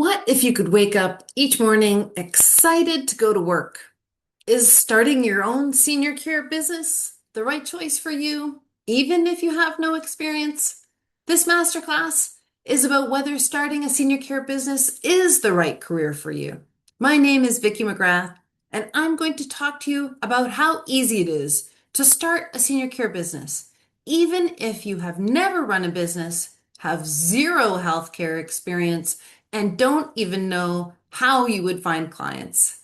What if you could wake up each morning excited to go to work? Is starting your own senior care business the right choice for you, even if you have no experience? This masterclass is about whether starting a senior care business is the right career for you. My name is Vicky McGrath, and I'm going to talk to you about how easy it is to start a senior care business, even if you have never run a business, have zero healthcare experience, and don't even know how you would find clients.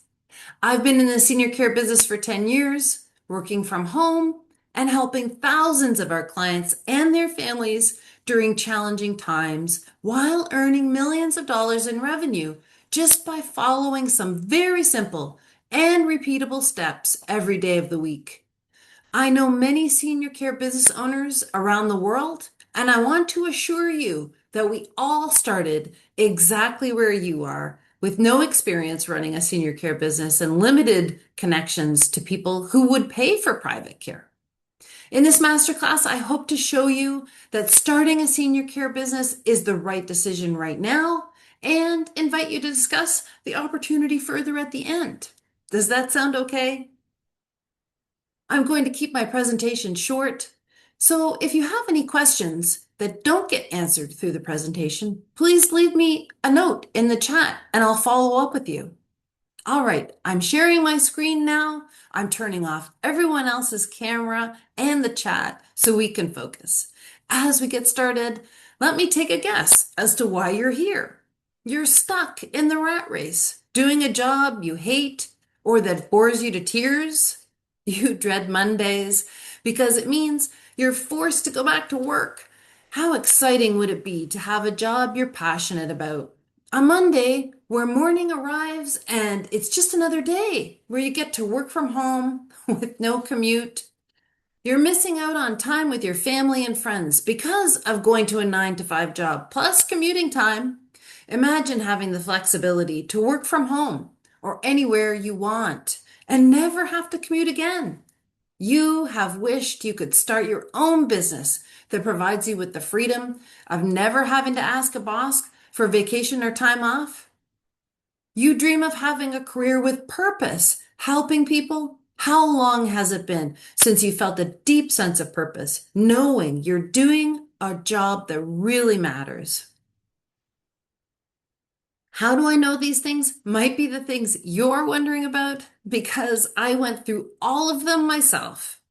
I've been in the senior care business for 10 years, working from home and helping thousands of our clients and their families during challenging times while earning millions of dollars in revenue just by following some very simple and repeatable steps every day of the week. I know many senior care business owners around the world, and I want to assure you that we all started exactly where you are, with no experience running a senior care business and limited connections to people who would pay for private care. In this masterclass, I hope to show you that starting a senior care business is the right decision right now and invite you to discuss the opportunity further at the end. Does that sound okay? I'm going to keep my presentation short, so if you have any questions that don't get answered through the presentation, please leave me a note in the chat and I'll follow up with you. All right, I'm sharing my screen now. I'm turning off everyone else's camera and the chat so we can focus. As we get started, let me take a guess as to why you're here. You're stuck in the rat race, doing a job you hate or that bores you to tears. You dread Mondays because it means you're forced to go back to work. How exciting would it be to have a job you're passionate about? A Monday where morning arrives and it's just another day where you get to work from home with no commute. You're missing out on time with your family and friends because of going to a 9 to 5 job plus commuting time. Imagine having the flexibility to work from home or anywhere you want and never have to commute again. You have wished you could start your own business that provides you with the freedom of never having to ask a boss for vacation or time off. You dream of having a career with purpose, helping people. How long has it been since you felt a deep sense of purpose, knowing you're doing a job that really matters? How do I know these things might be the things you're wondering about? Because I went through all of them myself.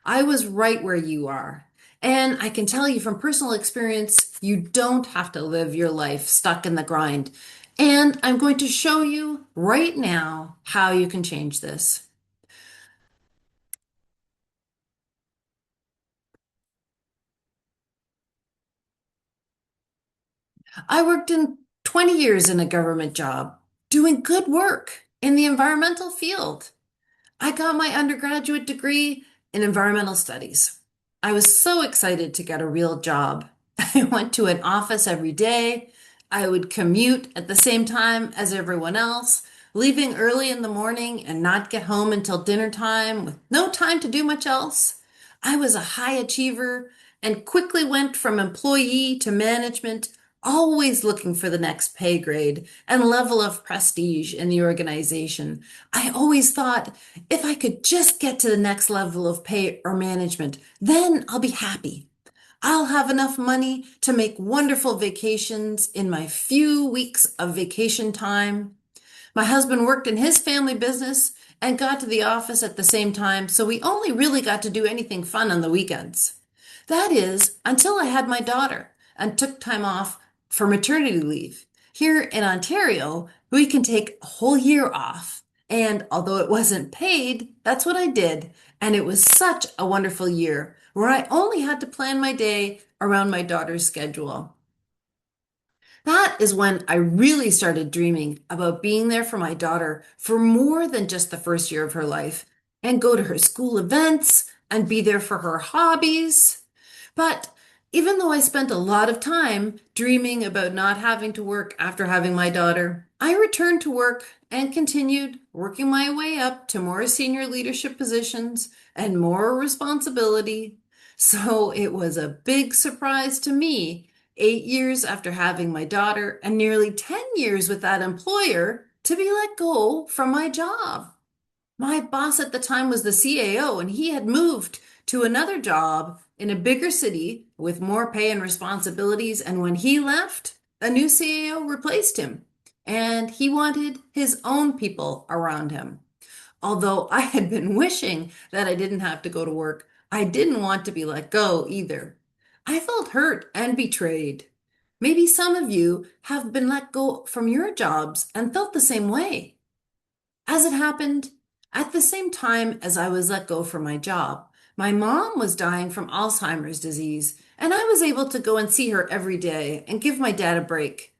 I was right where you are. And I can tell you from personal experience, you don't have to live your life stuck in the grind. And I'm going to show you right now how you can change this. I worked in 20 years in a government job, doing good work in the environmental field. I got my undergraduate degree in environmental studies. I was so excited to get a real job. I went to an office every day. I would commute at the same time as everyone else, leaving early in the morning and not get home until dinner time with no time to do much else. I was a high achiever and quickly went from employee to management, always looking for the next pay grade and level of prestige in the organization. I always thought, if I could just get to the next level of pay or management, then I'll be happy. I'll have enough money to make wonderful vacations in my few weeks of vacation time. My husband worked in his family business and got to the office at the same time, so we only really got to do anything fun on the weekends. That is, until I had my daughter and took time off for maternity leave. Here in Ontario, we can take a whole year off. And although it wasn't paid, that's what I did. And it was such a wonderful year where I only had to plan my day around my daughter's schedule. That is when I really started dreaming about being there for my daughter for more than just the first year of her life and go to her school events and be there for her hobbies. But even though I spent a lot of time dreaming about not having to work after having my daughter, I returned to work and continued working my way up to more senior leadership positions and more responsibility. So it was a big surprise to me 8 years after having my daughter, and nearly 10 years with that employer to be let go from my job. My boss at the time was the CAO, and he had moved to another job in a bigger city with more pay and responsibilities. And when he left, a new CAO replaced him, and he wanted his own people around him. Although I had been wishing that I didn't have to go to work, I didn't want to be let go either. I felt hurt and betrayed. Maybe some of you have been let go from your jobs and felt the same way. As it happened, at the same time as I was let go from my job, my mom was dying from Alzheimer's disease, and I was able to go and see her every day and give my dad a break.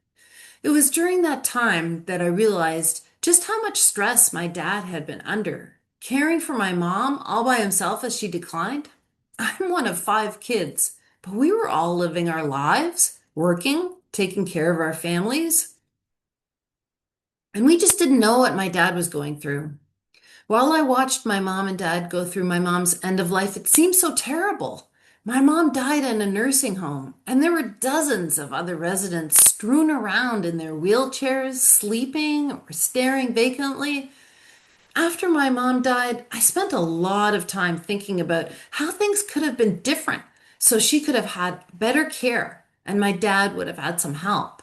It was during that time that I realized just how much stress my dad had been under, caring for my mom all by himself as she declined. I'm one of 5 kids, but we were all living our lives, working, taking care of our families, and we just didn't know what my dad was going through. While I watched my mom and dad go through my mom's end of life, it seemed so terrible. My mom died in a nursing home, and there were dozens of other residents strewn around in their wheelchairs, sleeping or staring vacantly. After my mom died, I spent a lot of time thinking about how things could have been different so she could have had better care and my dad would have had some help.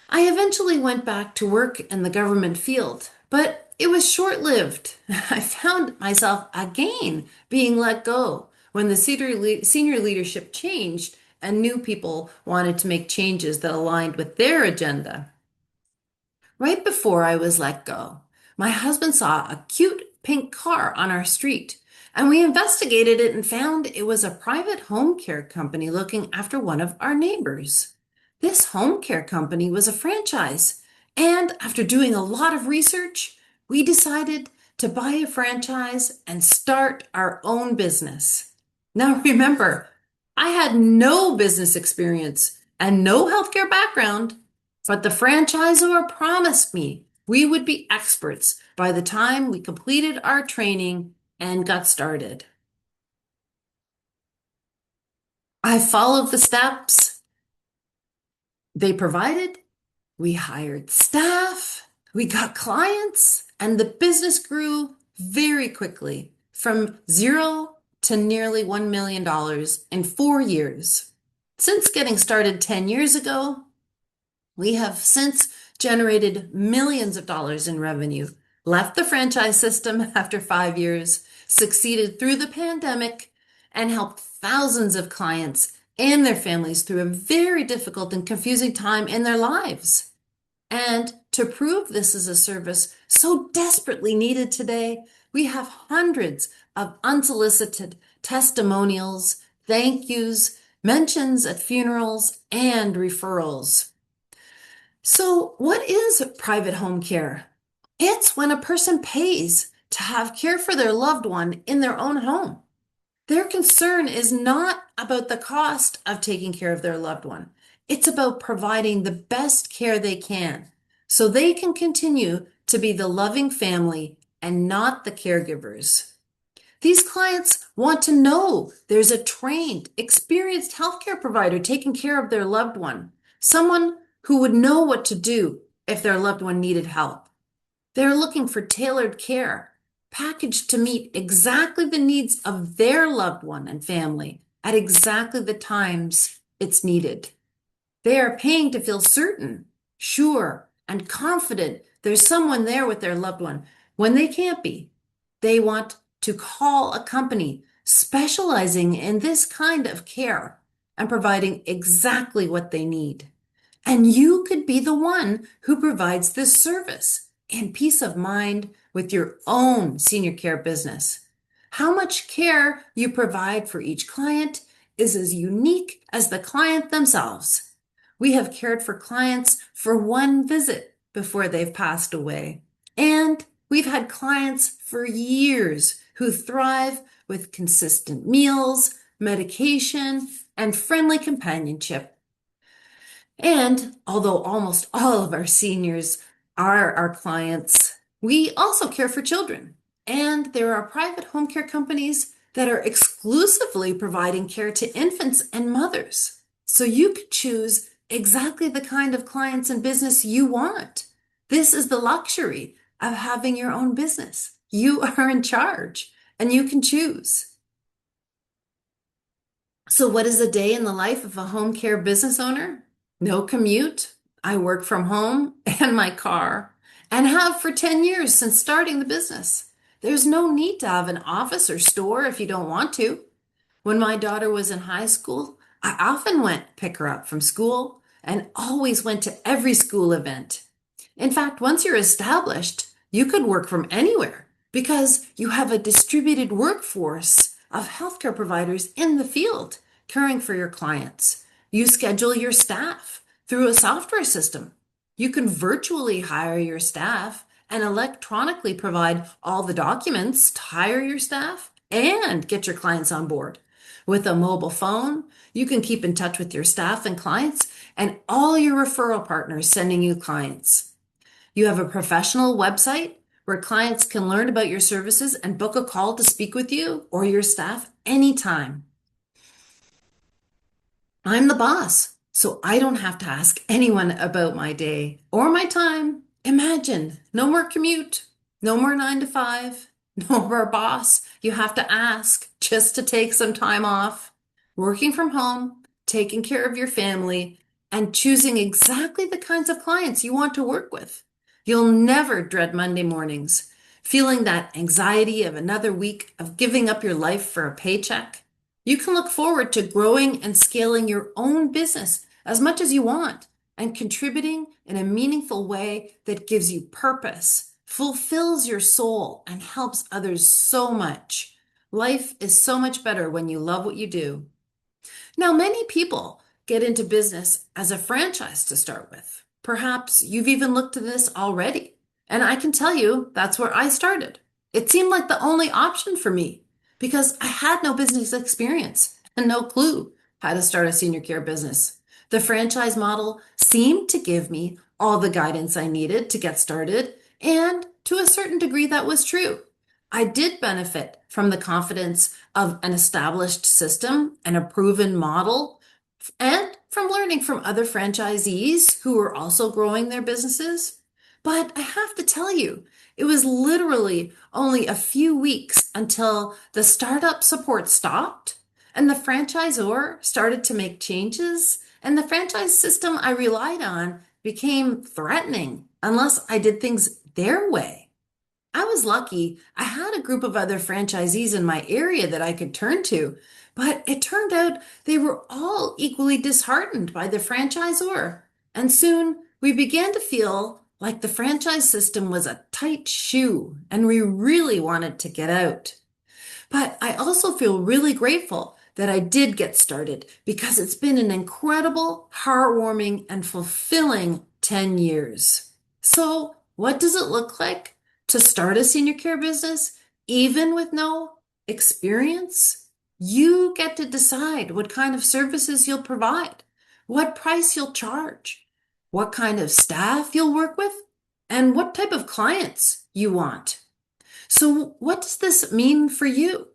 I eventually went back to work in the government field, but it was short-lived. I found myself again being let go when the senior leadership changed and new people wanted to make changes that aligned with their agenda. Right before I was let go, my husband saw a cute pink car on our street, and we investigated it and found it was a private home care company looking after one of our neighbors. This home care company was a franchise, and after doing a lot of research, we decided to buy a franchise and start our own business. Now remember, I had no business experience and no healthcare background, but the franchisor promised me we would be experts by the time we completed our training and got started. I followed the steps they provided. We hired staff, we got clients, and the business grew very quickly from zero to nearly $1 million in 4 years. Since getting started 10 years ago, we have since generated millions of dollars in revenue, left the franchise system after 5 years, succeeded through the pandemic, and helped thousands of clients and their families through a very difficult and confusing time in their lives. And to prove this is a service so desperately needed today, we have hundreds of unsolicited testimonials, thank yous, mentions at funerals, and referrals. So, what is private home care? It's when a person pays to have care for their loved one in their own home. Their concern is not about the cost of taking care of their loved one. It's about providing the best care they can so they can continue to be the loving family and not the caregivers. These clients want to know there's a trained, experienced healthcare provider taking care of their loved one, someone who would know what to do if their loved one needed help. They're looking for tailored care, packaged to meet exactly the needs of their loved one and family at exactly the times it's needed. They are paying to feel certain, sure, and confident there's someone there with their loved one when they can't be. They want to call a company specializing in this kind of care and providing exactly what they need. And you could be the one who provides this service and peace of mind with your own senior care business. How much care you provide for each client is as unique as the client themselves. We have cared for clients for one visit before they've passed away. And we've had clients for years who thrive with consistent meals, medication, and friendly companionship. And although almost all of our seniors are our clients, we also care for children. And there are private home care companies that are exclusively providing care to infants and mothers. so you could choose exactly the kind of clients and business you want. This is the luxury of having your own business. You are in charge and you can choose. So, what is a day in the life of a home care business owner? No commute. I work from home and my car, and have for 10 years since starting the business. There's no need to have an office or store if you don't want to. When my daughter was in high school, I often went to pick her up from school and always went to every school event. In fact, once you're established, you could work from anywhere because you have a distributed workforce of healthcare providers in the field caring for your clients. You schedule your staff through a software system. You can virtually hire your staff and electronically provide all the documents to hire your staff and get your clients on board. With a mobile phone, you can keep in touch with your staff and clients and all your referral partners sending you clients. You have a professional website where clients can learn about your services and book a call to speak with you or your staff anytime. I'm the boss, so I don't have to ask anyone about my day or my time. Imagine no more commute, no more 9 to 5, no more boss. You have to ask just to take some time off. Working from home, taking care of your family, and choosing exactly the kinds of clients you want to work with. You'll never dread Monday mornings, feeling that anxiety of another week of giving up your life for a paycheck. You can look forward to growing and scaling your own business as much as you want and contributing in a meaningful way that gives you purpose, fulfills your soul, and helps others so much. Life is so much better when you love what you do. Now, many people get into business as a franchise to start with. Perhaps you've even looked at this already. And I can tell you that's where I started. It seemed like the only option for me because I had no business experience and no clue how to start a senior care business. The franchise model seemed to give me all the guidance I needed to get started, and to a certain degree, that was true. I did benefit from the confidence of an established system and a proven model, and from learning from other franchisees who were also growing their businesses. But I have to tell you, it was literally only a few weeks until the startup support stopped and the franchisor started to make changes, and the franchise system I relied on became threatening unless I did things their way. I was lucky. I had a group of other franchisees in my area that I could turn to, but it turned out they were all equally disheartened by the franchisor. And soon we began to feel like the franchise system was a tight shoe and we really wanted to get out. But I also feel really grateful that I did get started because it's been an incredible, heartwarming, and fulfilling 10 years. So, what does it look like to start a senior care business, even with no experience? You get to decide what kind of services you'll provide, what price you'll charge, what kind of staff you'll work with, and what type of clients you want. So, what does this mean for you?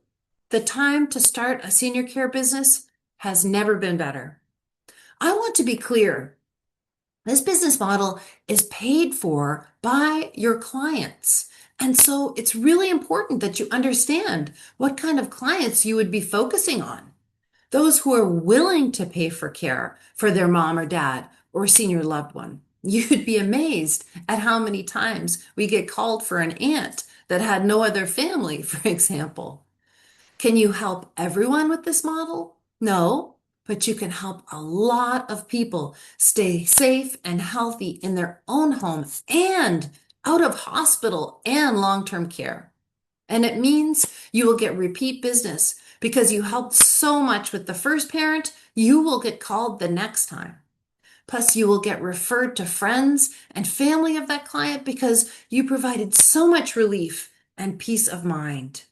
The time to start a senior care business has never been better. I want to be clear. This business model is paid for by your clients. And so it's really important that you understand what kind of clients you would be focusing on. Those who are willing to pay for care for their mom or dad or senior loved one. You'd be amazed at how many times we get called for an aunt that had no other family, for example. Can you help everyone with this model? No, but you can help a lot of people stay safe and healthy in their own home and out of hospital and long-term care. And it means you will get repeat business because you helped so much with the first parent, you will get called the next time. Plus, you will get referred to friends and family of that client because you provided so much relief and peace of mind.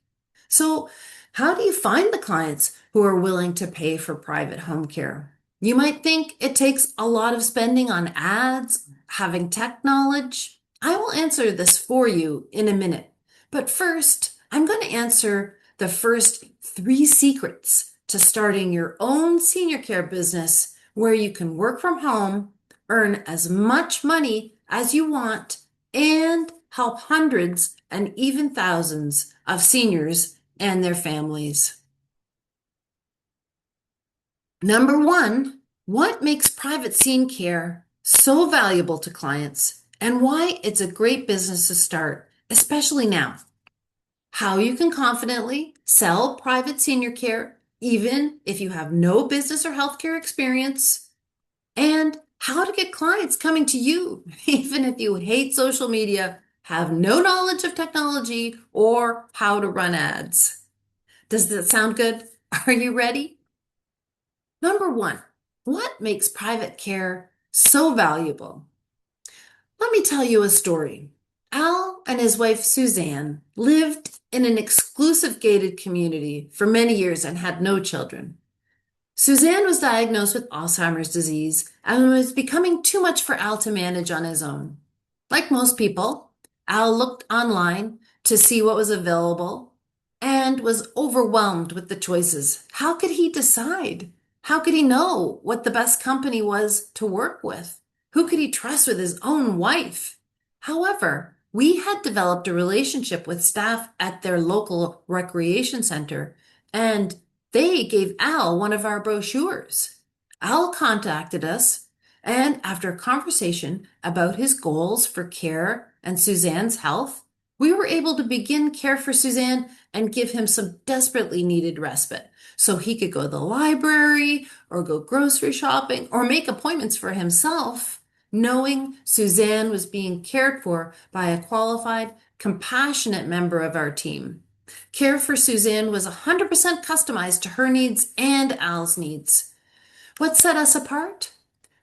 So, how do you find the clients who are willing to pay for private home care? You might think it takes a lot of spending on ads, having tech knowledge. I will answer this for you in a minute. But first, I'm going to answer the first 3 secrets to starting your own senior care business where you can work from home, earn as much money as you want, and help hundreds and even thousands of seniors and their families. Number one, what makes private scene care so valuable to clients and why it's a great business to start, especially now? How you can confidently sell private senior care, even if you have no business or healthcare experience, and how to get clients coming to you, even if you hate social media, have no knowledge of technology, or how to run ads. Does that sound good? Are you ready? Number one, what makes private care so valuable? Let me tell you a story. Al and his wife Suzanne lived in an exclusive gated community for many years and had no children. Suzanne was diagnosed with Alzheimer's disease and was becoming too much for Al to manage on his own. Like most people, Al looked online to see what was available and was overwhelmed with the choices. How could he decide? How could he know what the best company was to work with? Who could he trust with his own wife? However, we had developed a relationship with staff at their local recreation center, and they gave Al one of our brochures. Al contacted us, and after a conversation about his goals for care and Suzanne's health, we were able to begin care for Suzanne and give him some desperately needed respite so he could go to the library or go grocery shopping or make appointments for himself, knowing Suzanne was being cared for by a qualified, compassionate member of our team. Care for Suzanne was 100% customized to her needs and Al's needs. What set us apart?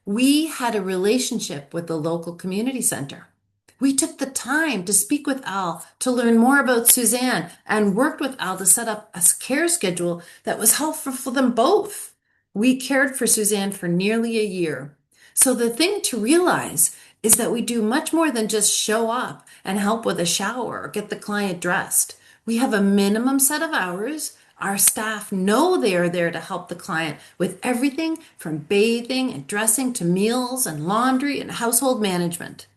We had a relationship with the local community center. We took the time to speak with Al to learn more about Suzanne and worked with Al to set up a care schedule that was helpful for them both. We cared for Suzanne for nearly a year. So the thing to realize is that we do much more than just show up and help with a shower or get the client dressed. We have a minimum set of hours. Our staff know they are there to help the client with everything from bathing and dressing to meals and laundry and household management.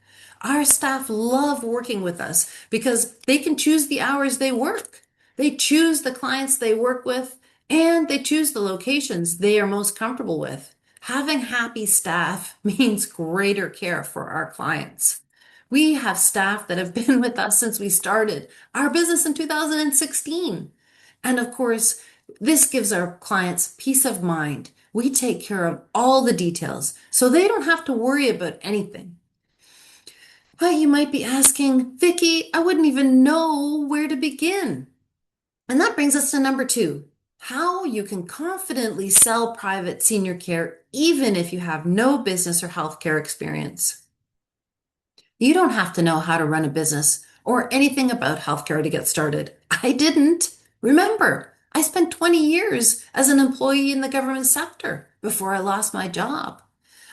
Our staff love working with us because they can choose the hours they work. They choose the clients they work with, and they choose the locations they are most comfortable with. Having happy staff means greater care for our clients. We have staff that have been with us since we started our business in 2016. And of course, this gives our clients peace of mind. We take care of all the details so they don't have to worry about anything. But you might be asking, Vicky, I wouldn't even know where to begin. And that brings us to number two, how you can confidently sell private senior care even if you have no business or healthcare experience. You don't have to know how to run a business or anything about healthcare to get started. I didn't. Remember, I spent 20 years as an employee in the government sector before I lost my job.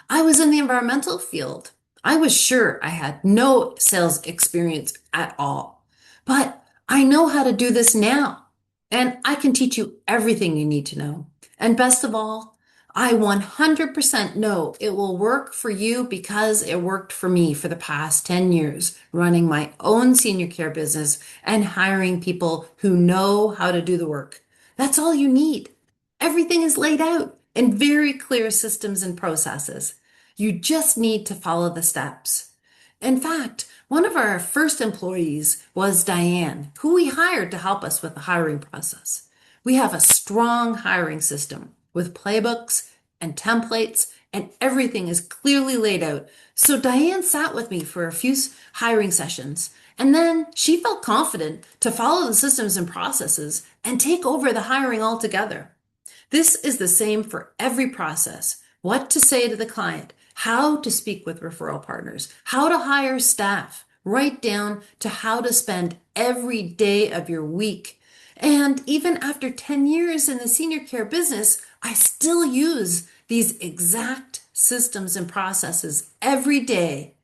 I was in the environmental field. I was sure I had no sales experience at all, but I know how to do this now, and I can teach you everything you need to know. And best of all, I 100% know it will work for you because it worked for me for the past 10 years, running my own senior care business and hiring people who know how to do the work. That's all you need. Everything is laid out in very clear systems and processes. You just need to follow the steps. In fact, one of our first employees was Diane, who we hired to help us with the hiring process. We have a strong hiring system with playbooks and templates, and everything is clearly laid out. So Diane sat with me for a few hiring sessions, and then she felt confident to follow the systems and processes and take over the hiring altogether. This is the same for every process. What to say to the client, how to speak with referral partners, how to hire staff, right down to how to spend every day of your week. And even after 10 years in the senior care business, I still use these exact systems and processes every day.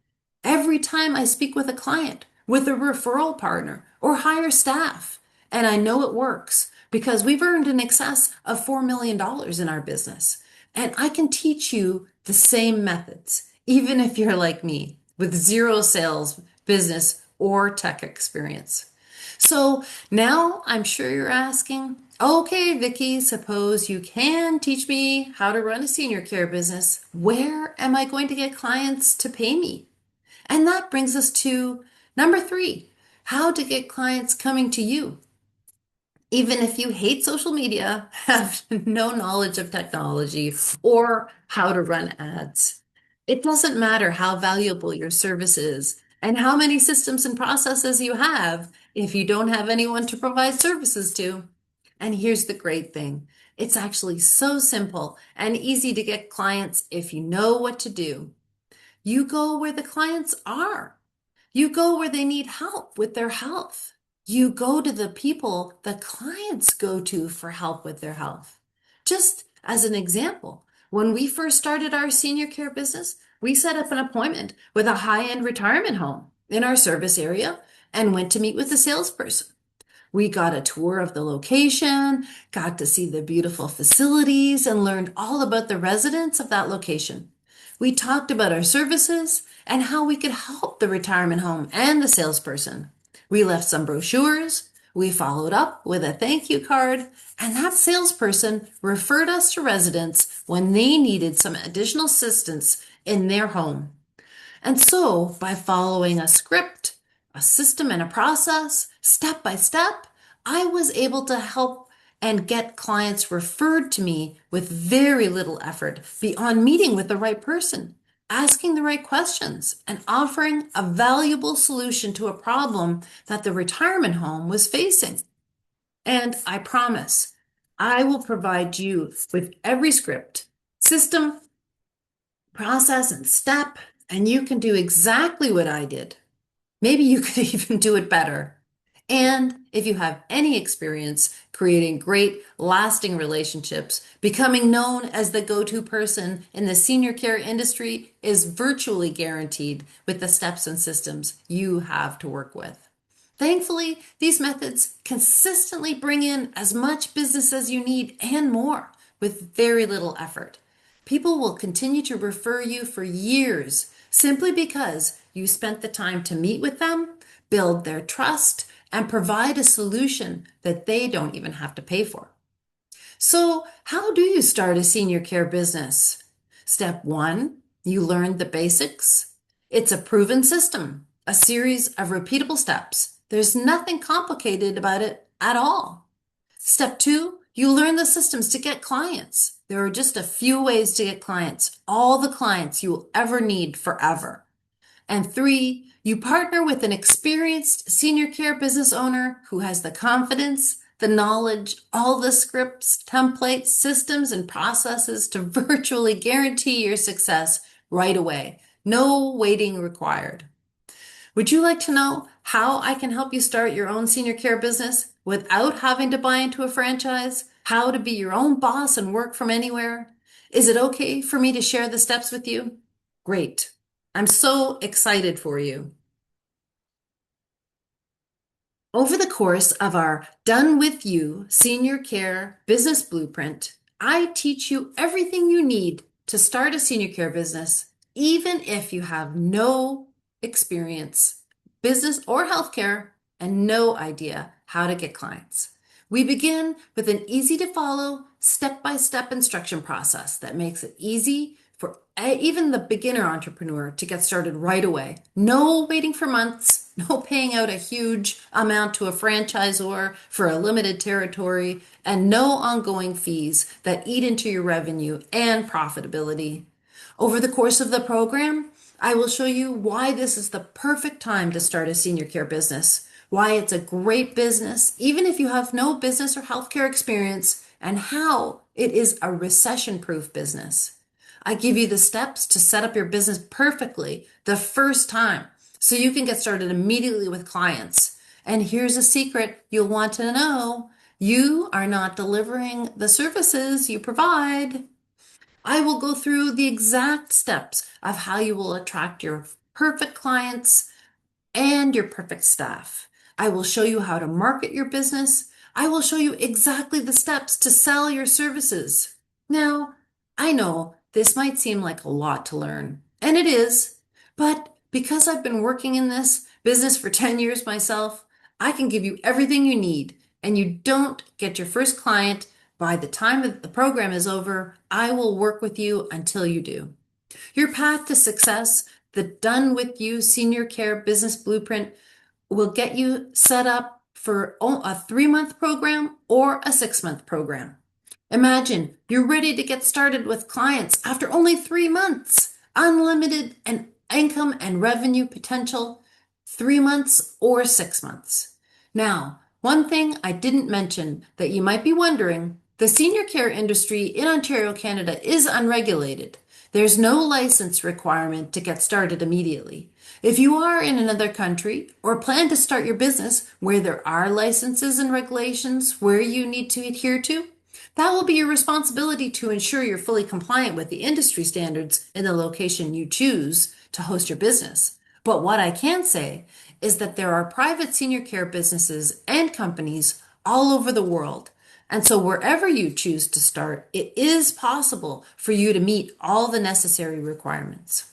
Every time I speak with a client, with a referral partner, or hire staff. And I know it works because we've earned in excess of $4 million in our business. And I can teach you the same methods, even if you're like me with zero sales, business, or tech experience. So now I'm sure you're asking, okay, Vicky, suppose you can teach me how to run a senior care business. Where am I going to get clients to pay me? And that brings us to number three, how to get clients coming to you. Even if you hate social media, have no knowledge of technology or how to run ads. It doesn't matter how valuable your service is and how many systems and processes you have if you don't have anyone to provide services to. And here's the great thing. It's actually so simple and easy to get clients if you know what to do. You go where the clients are. You go where they need help with their health. You go to the people the clients go to for help with their health. Just as an example, when we first started our senior care business, we set up an appointment with a high-end retirement home in our service area and went to meet with the salesperson. We got a tour of the location, got to see the beautiful facilities, and learned all about the residents of that location. We talked about our services and how we could help the retirement home and the salesperson. We left some brochures, we followed up with a thank you card, and that salesperson referred us to residents when they needed some additional assistance in their home. And so, by following a script, a system, and a process, step by step, I was able to help and get clients referred to me with very little effort beyond meeting with the right person, asking the right questions, and offering a valuable solution to a problem that the retirement home was facing. And I promise I will provide you with every script, system, process, and step, and you can do exactly what I did. Maybe you could even do it better. And if you have any experience creating great, lasting relationships, becoming known as the go-to person in the senior care industry is virtually guaranteed with the steps and systems you have to work with. Thankfully, these methods consistently bring in as much business as you need and more with very little effort. People will continue to refer you for years simply because you spent the time to meet with them, build their trust, and provide a solution that they don't even have to pay for. So, how do you start a senior care business? Step one, you learn the basics. It's a proven system, a series of repeatable steps. There's nothing complicated about it at all. Step two, you learn the systems to get clients. There are just a few ways to get clients, all the clients you will ever need forever. And three, you partner with an experienced senior care business owner who has the confidence, the knowledge, all the scripts, templates, systems, and processes to virtually guarantee your success right away. No waiting required. Would you like to know how I can help you start your own senior care business without having to buy into a franchise? How to be your own boss and work from anywhere? Is it okay for me to share the steps with you? Great. I'm so excited for you. Over the course of our Done With You Senior Care Business Blueprint, I teach you everything you need to start a senior care business, even if you have no experience, business or healthcare, and no idea how to get clients. We begin with an easy to follow, step-by-step instruction process that makes it easy for even the beginner entrepreneur to get started right away. No waiting for months, no paying out a huge amount to a franchisor for a limited territory, and no ongoing fees that eat into your revenue and profitability. Over the course of the program, I will show you why this is the perfect time to start a senior care business, why it's a great business, even if you have no business or healthcare experience, and how it is a recession-proof business. I give you the steps to set up your business perfectly the first time so you can get started immediately with clients. And here's a secret you'll want to know. You are not delivering the services you provide. I will go through the exact steps of how you will attract your perfect clients and your perfect staff. I will show you how to market your business. I will show you exactly the steps to sell your services. Now, I know this might seem like a lot to learn, and it is, but because I've been working in this business for 10 years myself, I can give you everything you need, and you don't get your first client by the time that the program is over. I will work with you until you do. Your path to success, the Done With You Senior Care Business Blueprint, will get you set up for a 3 month program or a 6 month program. Imagine you're ready to get started with clients after only 3 months. Unlimited and income and revenue potential, 3 months or 6 months. Now, one thing I didn't mention that you might be wondering, the senior care industry in Ontario, Canada is unregulated. There's no license requirement to get started immediately. If you are in another country or plan to start your business where there are licenses and regulations where you need to adhere to, that will be your responsibility to ensure you're fully compliant with the industry standards in the location you choose to host your business. But what I can say is that there are private senior care businesses and companies all over the world. And so wherever you choose to start, it is possible for you to meet all the necessary requirements.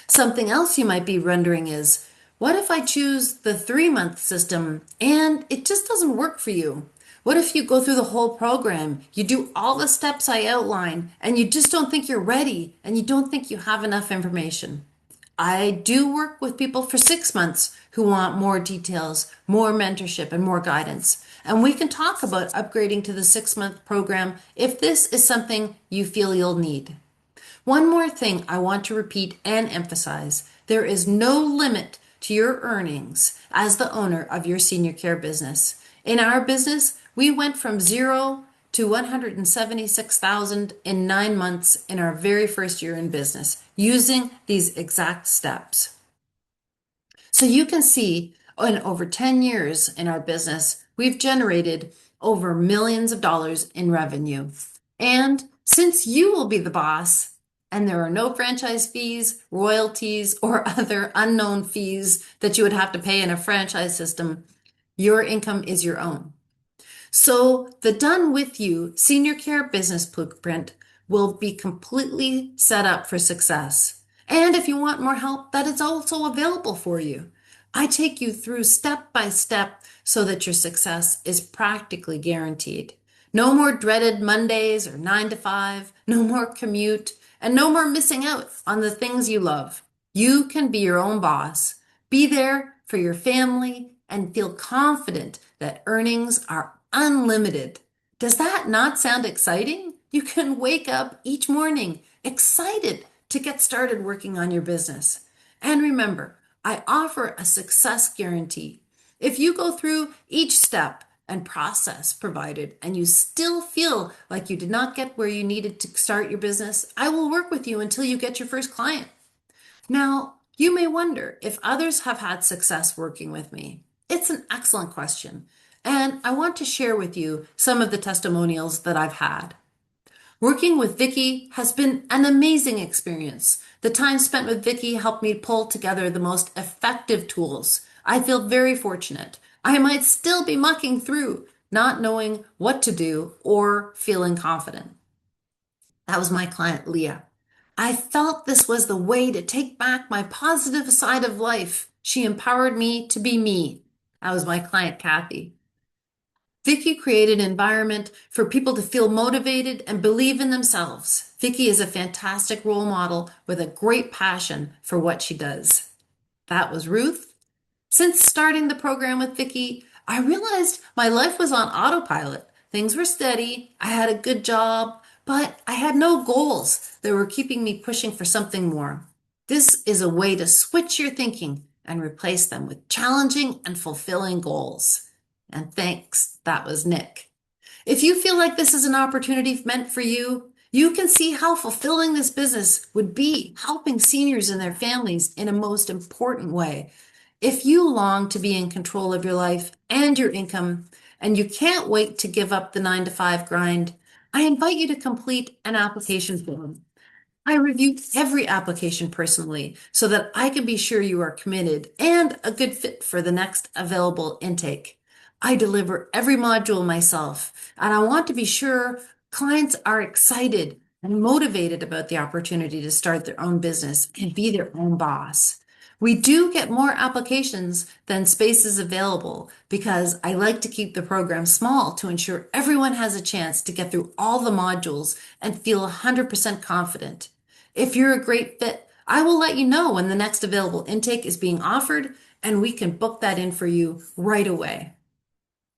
Something else you might be wondering is, what if I choose the 3 month system and it just doesn't work for you? What if you go through the whole program, you do all the steps I outline, and you just don't think you're ready and you don't think you have enough information? I do work with people for 6 months who want more details, more mentorship, and more guidance. And we can talk about upgrading to the 6 month program if this is something you feel you'll need. One more thing I want to repeat and emphasize. There is no limit to your earnings as the owner of your senior care business. In our business, we went from zero to 176,000 in 9 months in our very first year in business using these exact steps. So you can see in over 10 years in our business, we've generated over millions of dollars in revenue. And since you will be the boss, and there are no franchise fees, royalties, or other unknown fees that you would have to pay in a franchise system, your income is your own. So the Done With You Senior Care Business Blueprint will be completely set up for success. And if you want more help, that is also available for you. I take you through step by step so that your success is practically guaranteed. No more dreaded Mondays or 9 to 5, no more commute, and no more missing out on the things you love. You can be your own boss, be there for your family, and feel confident that earnings are unlimited. Does that not sound exciting? You can wake up each morning excited to get started working on your business. And remember, I offer a success guarantee. If you go through each step and process provided and you still feel like you did not get where you needed to start your business, I will work with you until you get your first client. Now, you may wonder if others have had success working with me. It's an excellent question, and I want to share with you some of the testimonials that I've had. Working with Vicky has been an amazing experience. The time spent with Vicky helped me pull together the most effective tools. I feel very fortunate. I might still be mucking through, not knowing what to do or feeling confident. That was my client, Leah. I felt this was the way to take back my positive side of life. She empowered me to be me. That was my client, Kathy. Vicky created an environment for people to feel motivated and believe in themselves. Vicky is a fantastic role model with a great passion for what she does. That was Ruth. Since starting the program with Vicky, I realized my life was on autopilot. Things were steady, I had a good job, but I had no goals that were keeping me pushing for something more. This is a way to switch your thinking and replace them with challenging and fulfilling goals. And thanks, that was Nick. If you feel like this is an opportunity meant for you, you can see how fulfilling this business would be, helping seniors and their families in a most important way. If you long to be in control of your life and your income, and you can't wait to give up the 9 to 5 grind, I invite you to complete an application form. I review every application personally so that I can be sure you are committed and a good fit for the next available intake. I deliver every module myself, and I want to be sure clients are excited and motivated about the opportunity to start their own business and be their own boss. We do get more applications than spaces available because I like to keep the program small to ensure everyone has a chance to get through all the modules and feel 100% confident. If you're a great fit, I will let you know when the next available intake is being offered, and we can book that in for you right away.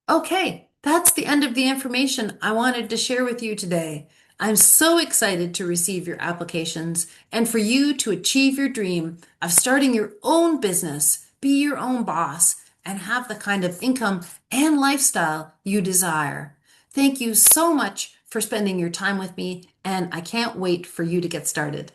Okay, that's the end of the information I wanted to share with you today. I'm so excited to receive your applications and for you to achieve your dream of starting your own business, be your own boss, and have the kind of income and lifestyle you desire. Thank you so much for spending your time with me, and I can't wait for you to get started.